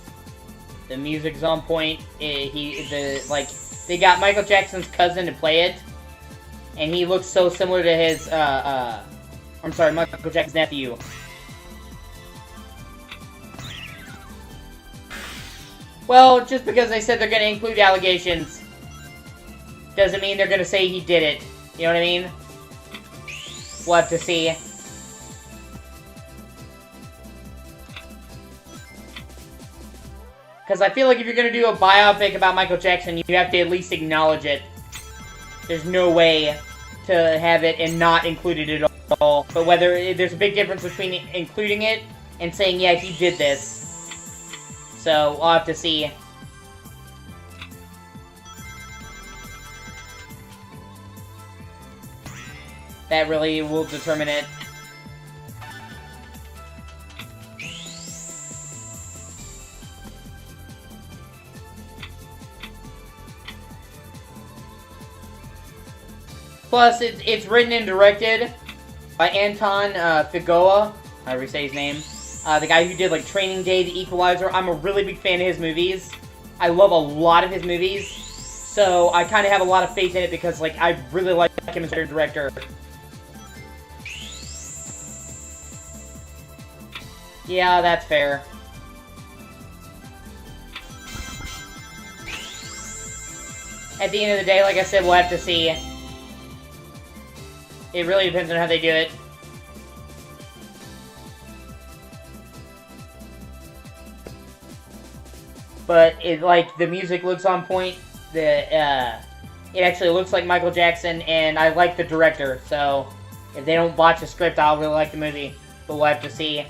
The music's on point. They got Michael Jackson's cousin to play it, and he looks so similar to his, I'm sorry, Michael Jackson's nephew. Well, just because they said they're gonna include allegations, doesn't mean they're gonna say he did it. You know what I mean? We'll have to see. Because I feel like if you're going to do a biopic about Michael Jackson, you have to at least acknowledge it. There's no way to have it and not include it at all. But there's a big difference between including it and saying, yeah, he did this. So, I'll have to see. That really will determine it. Plus, it's written and directed by Anton Figoa, however you say his name. The guy who did, like, Training Day, The Equalizer. I'm a really big fan of his movies. I love a lot of his movies. So, I kind of have a lot of faith in it because, like, I really like him as a director. Yeah, that's fair. At the end of the day, like I said, we'll have to see. It really depends on how they do it. But the music looks on point. It actually looks like Michael Jackson, and I like the director. So if they don't botch the script, I'll really like the movie. But we'll have to see.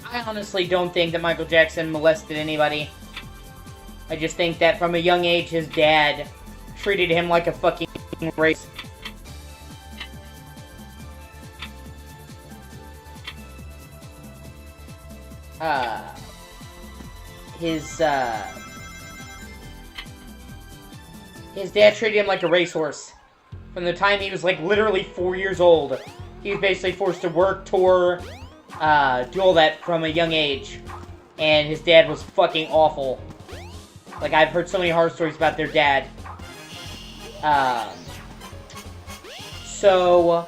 I honestly don't think that Michael Jackson molested anybody. I just think that from a young age, his dad treated him like a fucking race. His dad treated him like a racehorse. From the time he was, like, literally 4 years old. He was basically forced to work, tour, do all that from a young age. And his dad was fucking awful. Like, I've heard so many horror stories about their dad. So,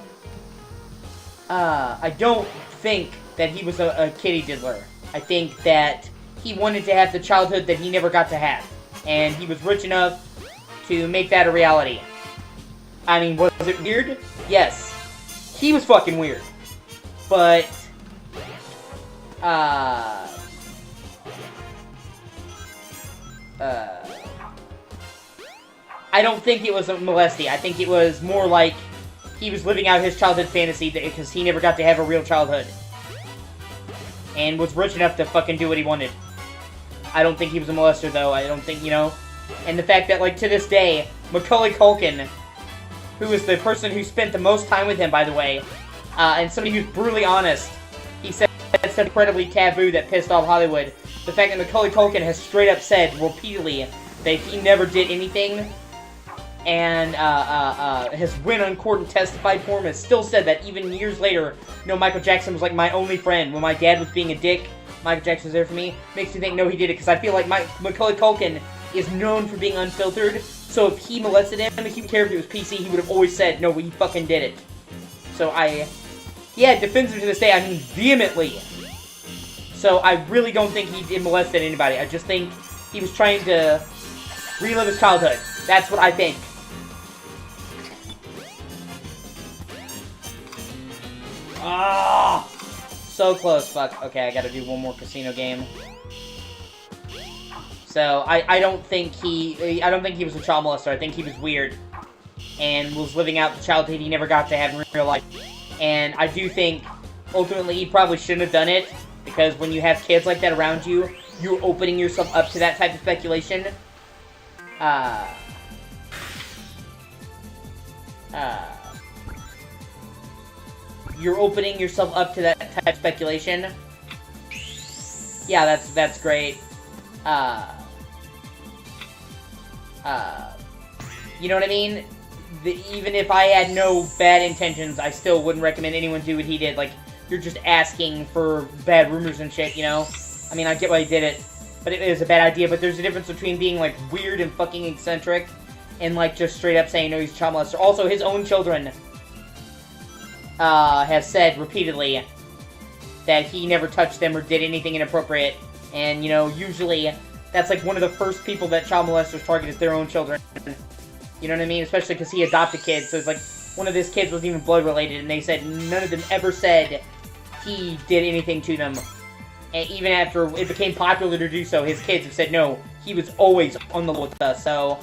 I don't think that he was a kitty diddler. I think that he wanted to have the childhood that he never got to have. And he was rich enough to make that a reality. I mean, was it weird? Yes. He was fucking weird. But, I don't think it was a molesty. I think it was more like he was living out his childhood fantasy because he never got to have a real childhood. And was rich enough to fucking do what he wanted. I don't think he was a molester, though. I don't think, you know. And the fact that, like, to this day, Macaulay Culkin, who is the person who spent the most time with him, by the way, and somebody who's brutally honest, he said that's incredibly taboo that pissed off Hollywood. The fact that Macaulay Culkin has straight up said repeatedly that he never did anything, and has went on court and testified for him, has still said that even years later, no, Michael Jackson was like my only friend. When my dad was being a dick, Michael Jackson was there for me. Makes me think, no, he did it, because I feel like Macaulay Culkin is known for being unfiltered, so if he molested him, if he cared if it was PC, he would have always said, no, he fucking did it. So yeah, defends him to this day, I mean, vehemently. So I really don't think he did molested anybody. I just think he was trying to relive his childhood. That's what I think. Ah, so close. Fuck. Okay, I gotta do one more casino game. So I don't think he was a child molester. I think he was weird and was living out the childhood he never got to have in real life. And I do think ultimately he probably shouldn't have done it, because when you have kids like that around you, you're opening yourself up to that type of speculation. You're opening yourself up to that type of speculation. Yeah, that's great. You know what I mean? Even if I had no bad intentions, I still wouldn't recommend anyone do what he did. Like, you're just asking for bad rumors and shit, you know? I mean, I get why he did it, but it is a bad idea. But there's a difference between being, like, weird and fucking eccentric and, like, just straight up saying, no, he's a child molester. Also, his own children have said repeatedly that he never touched them or did anything inappropriate. And, you know, usually that's, like, one of the first people that child molesters target is their own children. You know what I mean? Especially because he adopted kids, so it's like, one of his kids wasn't even blood related, and they said none of them ever said he did anything to them. And even after it became popular to do so, his kids have said no, he was always on the low with us, so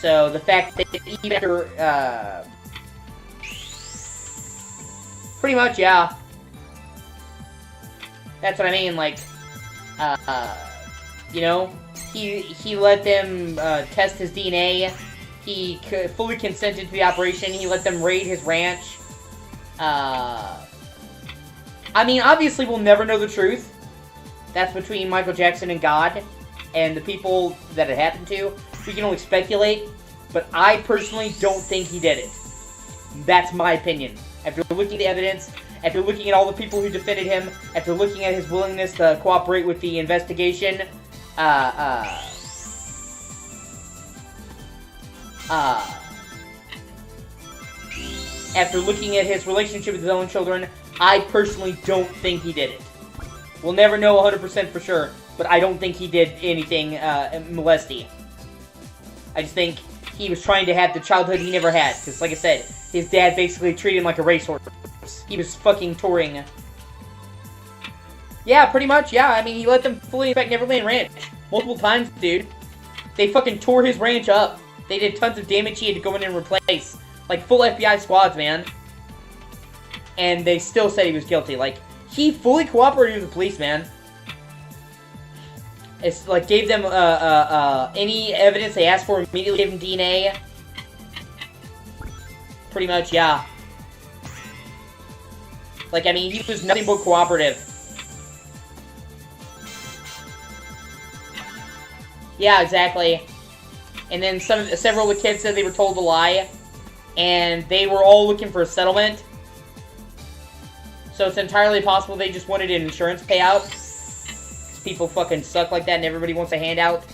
the fact that even after, pretty much, yeah. That's what I mean, like, you know, he let them test his DNA. He fully consented to the operation. He let them raid his ranch. I mean, obviously we'll never know the truth. That's between Michael Jackson and God and the people that it happened to. We can only speculate, but I personally don't think he did it. That's my opinion. After looking at the evidence, after looking at all the people who defended him, after looking at his willingness to cooperate with the investigation, after looking at his relationship with his own children, I personally don't think he did it. We'll never know 100% for sure, but I don't think he did anything molesty. I just think he was trying to have the childhood he never had, because like I said, his dad basically treated him like a racehorse. He was fucking touring. Yeah, pretty much, yeah. I mean, he let them fully infect Neverland Ranch. Multiple times, dude. They fucking tore his ranch up. They did tons of damage he had to go in and replace. Like, full FBI squads, man. And they still said he was guilty. Like, he fully cooperated with the police, man. It's like, gave them any evidence they asked for, immediately gave them DNA. Pretty much, yeah. Like, I mean, he was nothing but cooperative. Yeah, exactly. And then several of the kids said they were told to lie, and they were all looking for a settlement. So it's entirely possible they just wanted an insurance payout. 'Cause people fucking suck like that, and everybody wants a handout.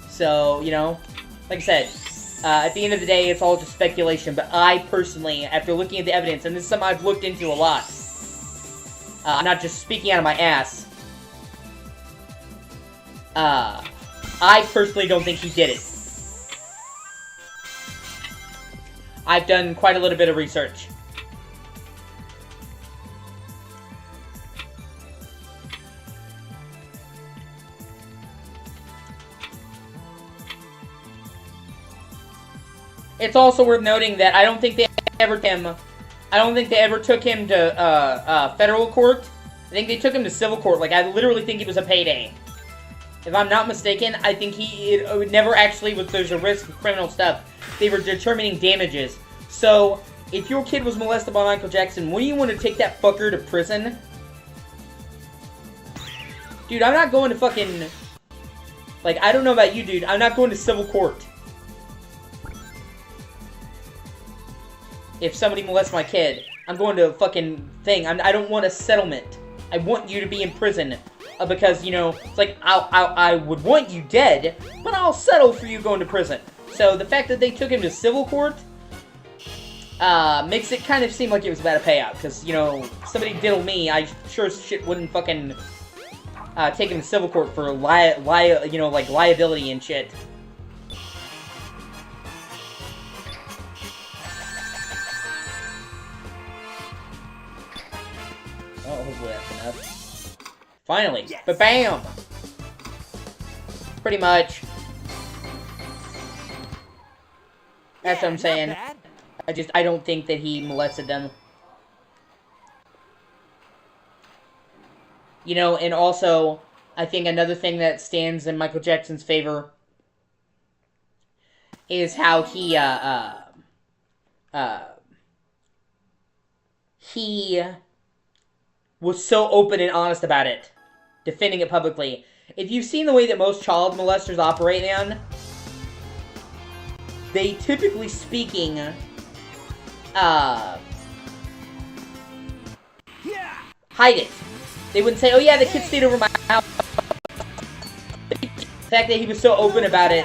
So, you know, like I said, At the end of the day, it's all just speculation, but I personally, after looking at the evidence, and this is something I've looked into a lot, I'm not just speaking out of my ass, I personally don't think he did it. I've done quite a little bit of research. It's also worth noting that I don't think they ever took him to federal court. I think they took him to civil court. Like, I literally think it was a payday. If I'm not mistaken, I think it never actually was. There's a risk of criminal stuff. They were determining damages. So, if your kid was molested by Michael Jackson, wouldn't you want to take that fucker to prison? Dude, I'm not going to fucking... Like, I don't know about you, dude. I'm not going to civil court. If somebody molests my kid, I'm going to a fucking thing. I don't want a settlement. I want you to be in prison. Because, you know, it's like, I would want you dead, but I'll settle for you going to prison. So, the fact that they took him to civil court, makes it kind of seem like it was about a payout. Because, you know, somebody diddle me, I sure as shit wouldn't fucking, take him to civil court for, liability and shit. Oh, hopefully that's enough. Finally. Yes. Ba-bam! Pretty much. That's what I'm saying. I don't think that he molested them. You know, and also, I think another thing that stands in Michael Jackson's favor is how he was so open and honest about it, defending it publicly. If you've seen the way that most child molesters operate, man, they typically speaking, hide it. They wouldn't say, oh yeah, the kid stayed over my house. The fact that he was so open about it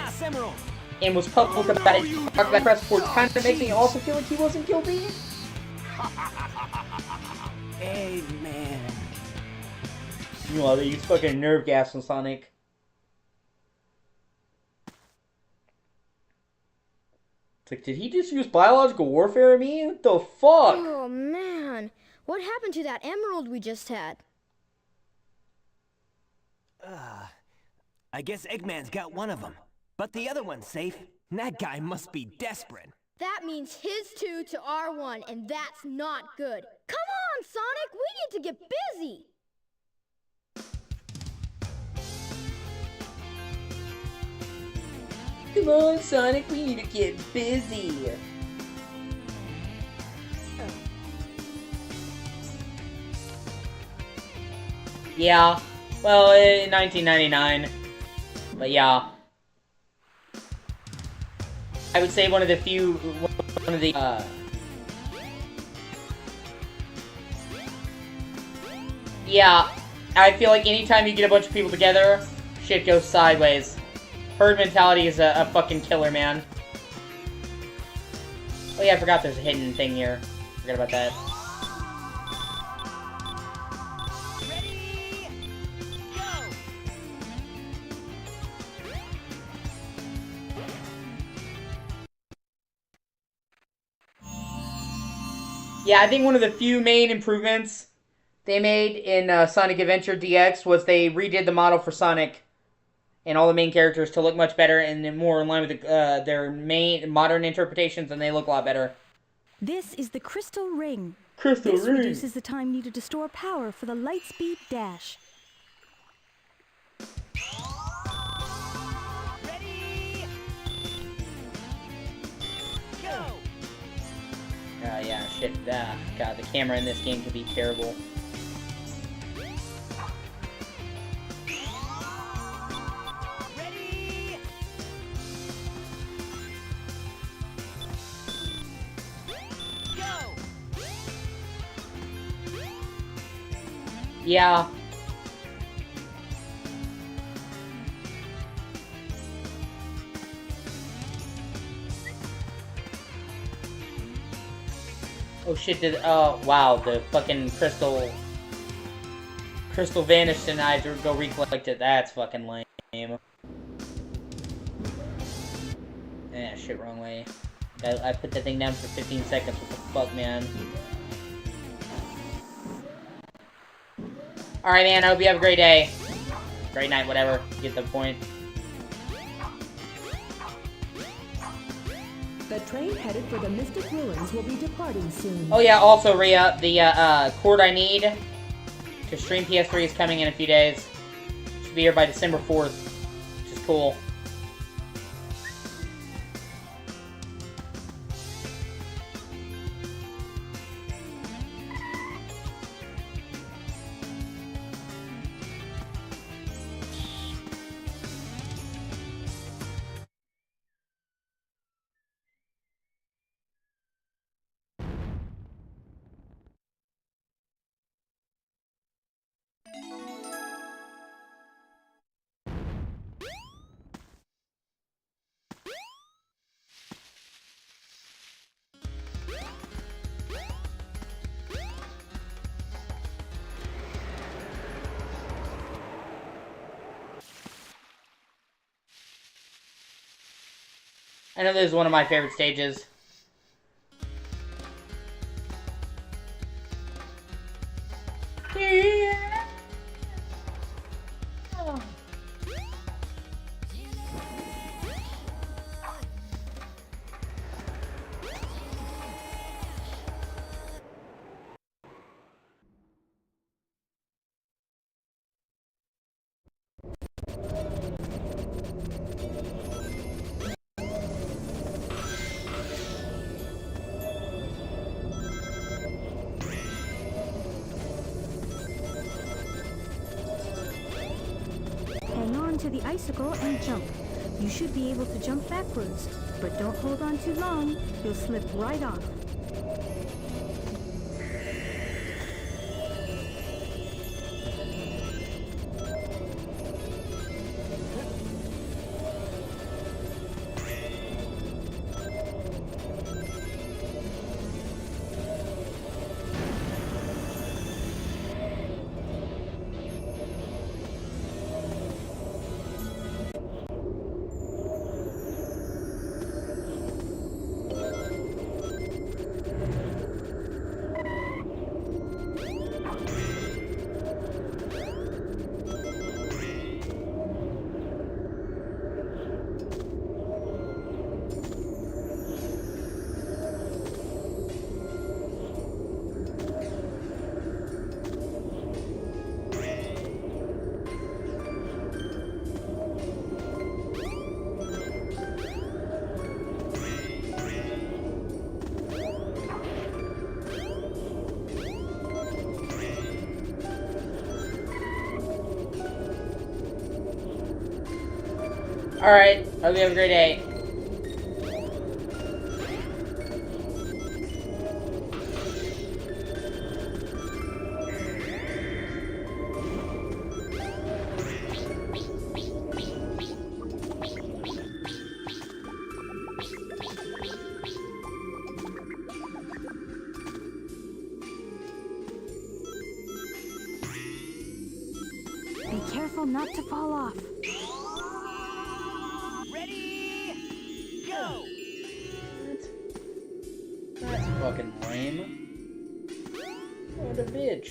and was public about it, talked about press reports, kind of makes me also feel like he wasn't guilty. Hey, man. Meanwhile, they use fucking nerve gas on Sonic. It's like, did he just use biological warfare on me? What the fuck? Oh, man. What happened to that emerald we just had? I guess Eggman's got one of them. But the other one's safe. That guy must be desperate. That means his 2 to our 1, and that's not good. Come on, Sonic! We need to get busy! Come on, Sonic, we need to get busy. Yeah, well, in 1999. But yeah. I would say one of the yeah, I feel like anytime you get a bunch of people together, shit goes sideways. Herd mentality is a fucking killer, man. Oh yeah, I forgot there's a hidden thing here. Forgot about that. Ready? Go! Yeah, I think one of the few main improvements they made in Sonic Adventure DX was they redid the model for Sonic and all the main characters to look much better and more in line with their main modern interpretations, and they look a lot better. This is the Crystal Ring. Crystal This Ring reduces the time needed to store power for the Lightspeed Dash. Ready? Go! Yeah, shit. God, the camera in this game can be terrible. Ready? Go! Yeah. Oh shit, wow, the fucking crystal vanished and I had to go recollect it. That's fucking lame. Eh, shit, wrong way. I put that thing down for 15 seconds. What the fuck, man? Alright, man, I hope you have a great day. Great night, whatever. You get the point. The train headed for the Mystic Ruins will be departing soon. Oh yeah, also, Rhea, the cord I need to stream PS3 is coming in a few days. Should be here by December 4th, which is cool. I know this is one of my favorite stages. Yeah. Oh. Hang on to the icicle and jump. You should be able to jump backwards, but don't hold on too long. You'll slip right off. Alright, hope you have a great day. Be careful not to fall off. Ready? Go! That's fucking lame. What a bitch.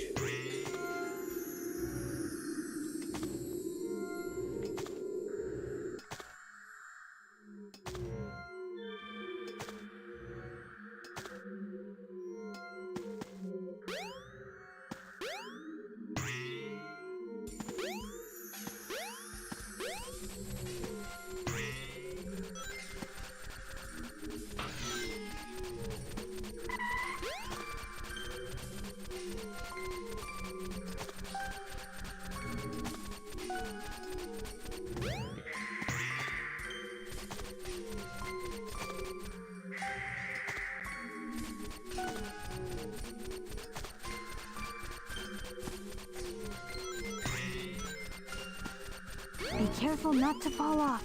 Be careful not to fall off.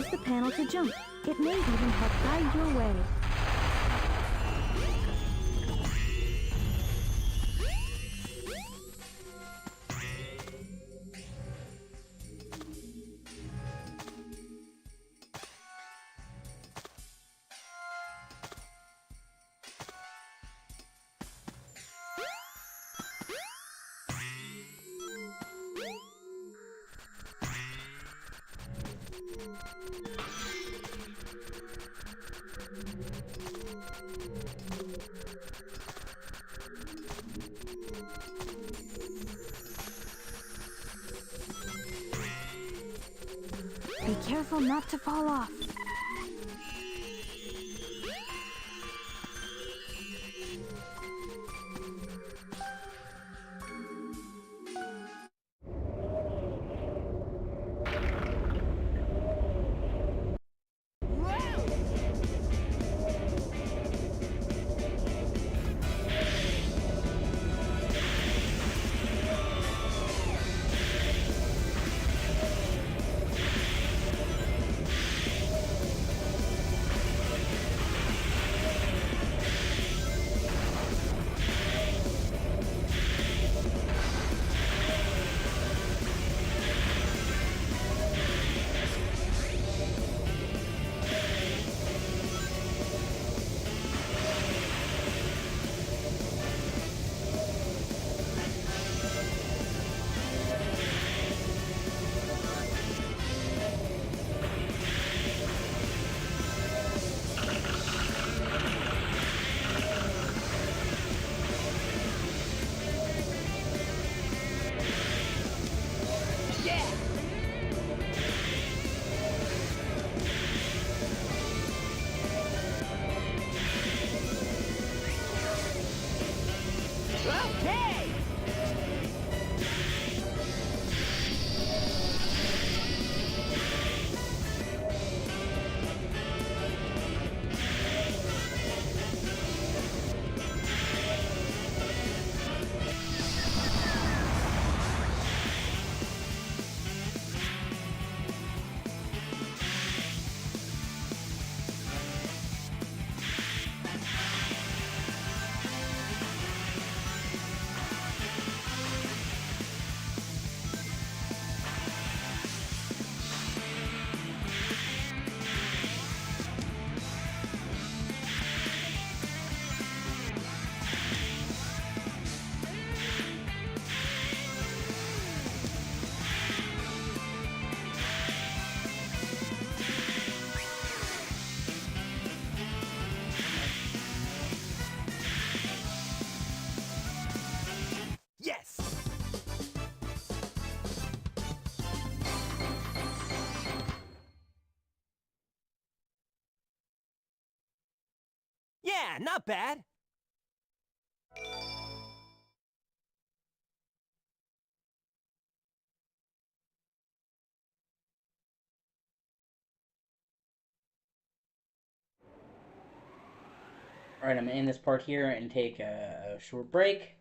use the panel to jump. It may even help guide your way. Be careful not to fall off. Okay! Yes! Yeah, not bad. Alright, I'm going to end this part here and take a short break.